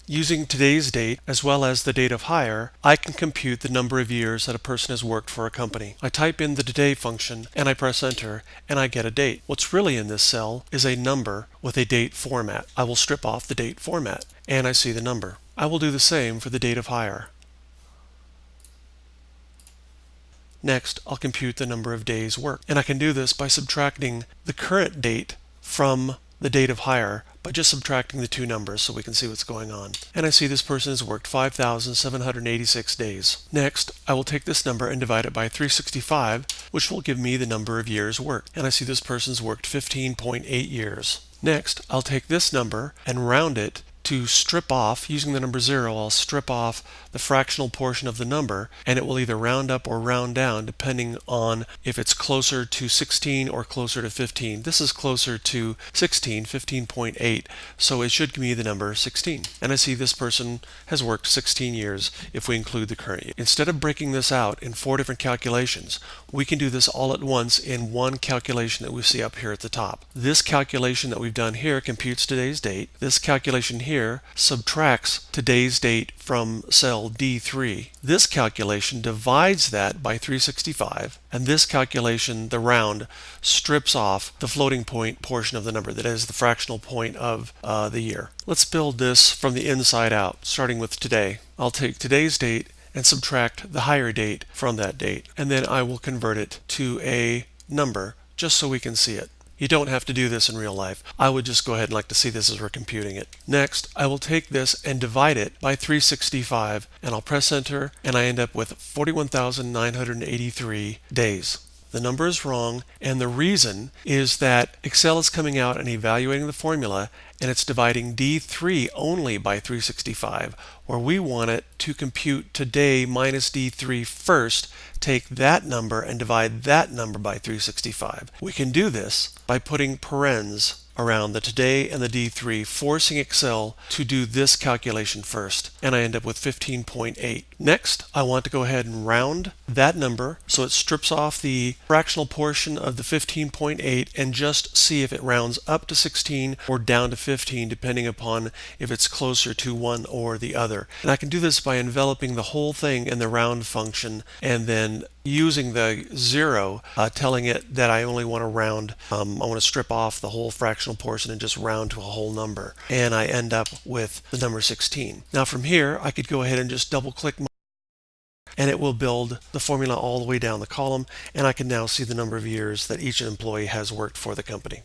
Using today's date as well as the date of hire, I can compute the number of years that a person has worked for a company. I type in the today function and I press enter and I get a date. What's really in this cell is a number with a date format. I will strip off the date format and I see the number. I will do the same for the date of hire. Next, I'll compute the number of days worked. And I can do this by subtracting the current date from the date of hire by just subtracting the two numbers so we can see what's going on. And I see this person has worked 5,786 days. Next, I will take this number and divide it by 365, which will give me the number of years worked. And I see this person's worked 15.8 years. Next, I'll take this number and round it to strip off, using the number 0, I'll strip off the fractional portion of the number, and it will either round up or round down depending on if it's closer to 16 or closer to 15. This is closer to 16, 15.8, so it should give me the number 16. And I see this person has worked 16 years if we include the current year. Instead of breaking this out in 4 different calculations, we can do this all at once in one calculation that we see up here at the top. This calculation that we've done here computes today's date. This calculation here subtracts today's date from cell D3. This calculation divides that by 365, and this calculation, the round, strips off the floating point portion of the number, that is the fractional point of the year. Let's build this from the inside out, starting with today. I'll take today's date and subtract the hire date from that date, and then I will convert it to a number just so we can see it. You don't have to do this in real life. I would just go ahead and like to see this as we're computing it. Next, I will take this and divide it by 365, and I'll press enter, and I end up with 41,983 days. The number is wrong, and the reason is that Excel is coming out and evaluating the formula, and it's dividing D3 only by 365, where we want it to compute today minus D3 first, take that number and divide that number by 365. We can do this by putting parens around the today and the D3, forcing Excel to do this calculation first, and I end up with 15.8. Next, I want to go ahead and round that number so it strips off the fractional portion of the 15.8 and just see if it rounds up to 16 or down to 15, depending upon if it's closer to one or the other. And I can do this by enveloping the whole thing in the round function and then using the 0, telling it that I only want to round, I want to strip off the whole fractional portion and just round to a whole number. And I end up with the number 16. Now from here, I could go ahead and just double click and it will build the formula all the way down the column, and I can now see the number of years that each employee has worked for the company.